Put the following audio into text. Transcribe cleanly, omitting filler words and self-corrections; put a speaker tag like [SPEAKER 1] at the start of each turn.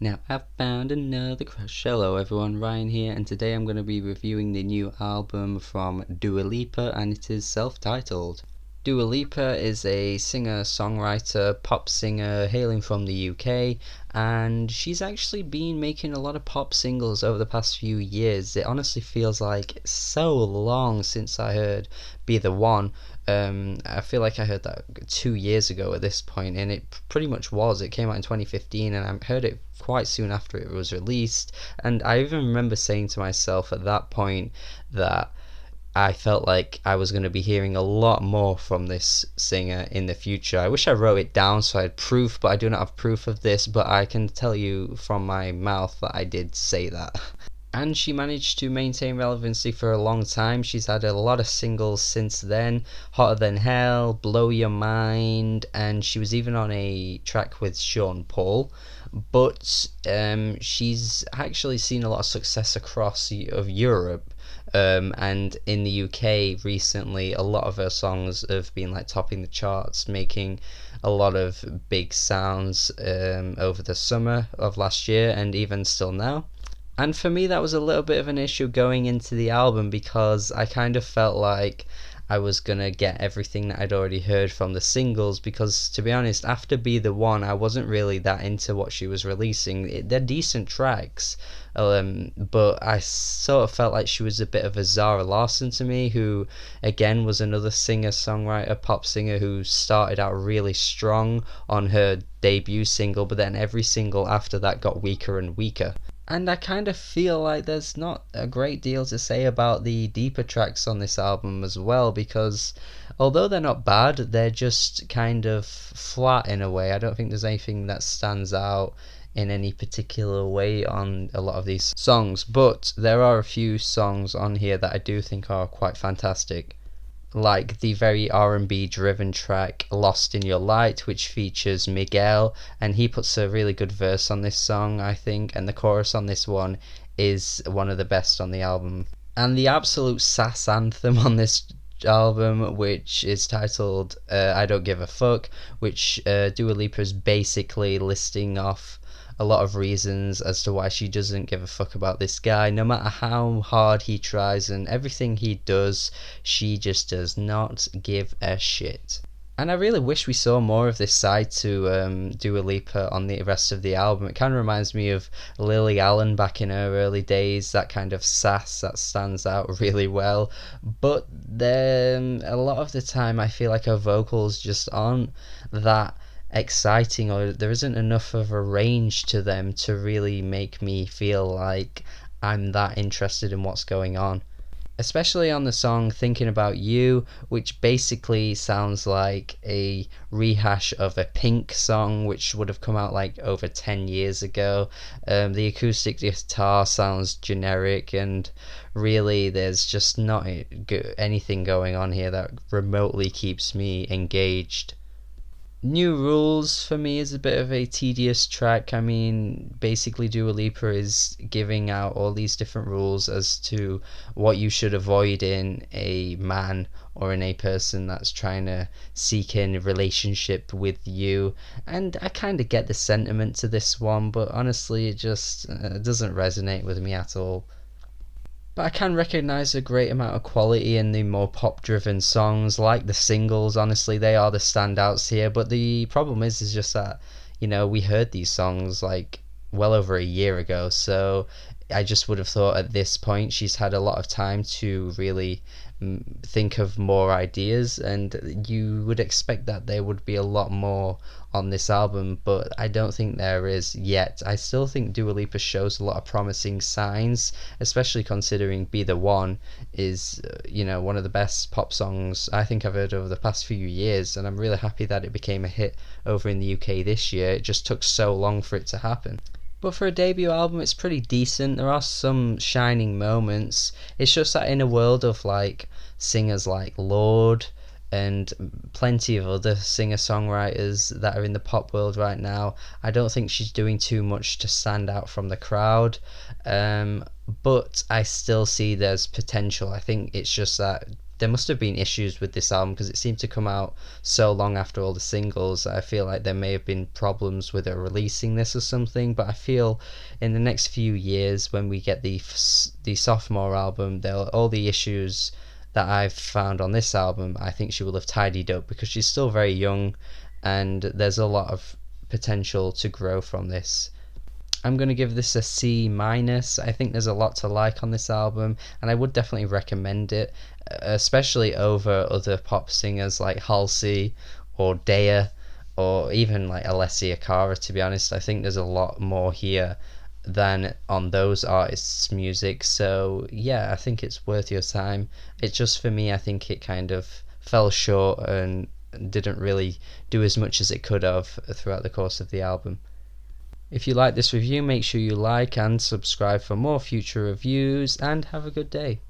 [SPEAKER 1] Now I've found another crush. Hello everyone, Ryan here, and today I'm going to be reviewing the new album from Dua Lipa, and it is self-titled. Dua Lipa is a singer-songwriter, pop singer hailing from the UK, and she's actually been making a lot of pop singles over the past few years. It honestly feels like so long since I heard Be The One. I feel like I heard that 2 years ago at this point, and it pretty much was. It came out in 2015, and I heard it quite soon after it was released, and I even remember saying to myself at that point that I felt like I was going to be hearing a lot more from this singer in the future. I wish I wrote it down so I had proof, but I do not have proof of this, but I can tell you from my mouth that I did say that. And she managed to maintain relevancy for a long time. She's had a lot of singles since then: Hotter Than Hell, Blow Your Mind, and she was even on a track with Sean Paul. But she's actually seen a lot of success across of Europe, and in the UK recently. A lot of her songs have been like topping the charts, making a lot of big sounds over the summer of last year and even still now. And for me, that was a little bit of an issue going into the album, because I kind of felt like I was gonna get everything that I'd already heard from the singles, because to be honest, after Be The One, I wasn't really that into what she was releasing. They're decent tracks, but I sort of felt like she was a bit of a Zara Larsson to me, who again was another singer-songwriter, pop singer, who started out really strong on her debut single, but then every single after that got weaker and weaker. And I kind of feel like there's not a great deal to say about the deeper tracks on this album as well, because although they're not bad, they're just kind of flat in a way. I don't think there's anything that stands out in any particular way on a lot of these songs, but there are a few songs on here that I do think are quite fantastic, like the very R&B driven track Lost in Your Light, which features Miguel, and he puts a really good verse on this song, I think, and the chorus on this one is one of the best on the album. And the absolute sass anthem on this album, which is titled I Don't Give a Fuck, which Dua Lipa is basically listing off a lot of reasons as to why she doesn't give a fuck about this guy. No matter how hard he tries and everything he does, she just does not give a shit. And I really wish we saw more of this side to Dua Lipa on the rest of the album. It kind of reminds me of Lily Allen back in her early days, that kind of sass that stands out really well. But then a lot of the time I feel like her vocals just aren't that exciting, or there isn't enough of a range to them to really make me feel like I'm that interested in what's going on. Especially on the song Thinking About You, which basically sounds like a rehash of a Pink song which would have come out like over 10 years ago. The acoustic guitar sounds generic, and really there's just not anything going on here that remotely keeps me engaged. New Rules for me is a bit of a tedious track. I mean, basically Dua Lipa is giving out all these different rules as to what you should avoid in a man or in a person that's trying to seek in a relationship with you. And I kind of get the sentiment to this one, but honestly it just doesn't resonate with me at all. But I can recognise a great amount of quality in the more pop driven songs, like the singles. Honestly, they are the standouts here, but the problem is just that, we heard these songs like well over a year ago, so I just would have thought at this point she's had a lot of time to really think of more ideas, and you would expect that there would be a lot more on this album, but I don't think there is yet. I still think Dua Lipa shows a lot of promising signs, especially considering Be The One is one of the best pop songs I think I've heard over the past few years, and I'm really happy that it became a hit over in the UK this year. It just took so long for it to happen. But for a debut album, it's pretty decent. There are some shining moments. It's just that in a world of like singers like Lorde and plenty of other singer-songwriters that are in the pop world right now, I don't think she's doing too much to stand out from the crowd. But I still see there's potential. I think it's just that there must have been issues with this album because it seemed to come out so long after all the singles. I feel like there may have been problems with her releasing this or something, but I feel in the next few years when we get the sophomore album, all the issues that I've found on this album, I think she will have tidied up because she's still very young and there's a lot of potential to grow from this. I'm going to give this a C minus. I think there's a lot to like on this album and I would definitely recommend it, especially over other pop singers like Halsey or Daya or even like Alessia Cara. To be honest, I think there's a lot more here than on those artists' music, so yeah, I think it's worth your time. It's just, for me, I think it kind of fell short and didn't really do as much as it could have throughout the course of the album. If you like this review, make sure you like and subscribe for more future reviews, and have a good day.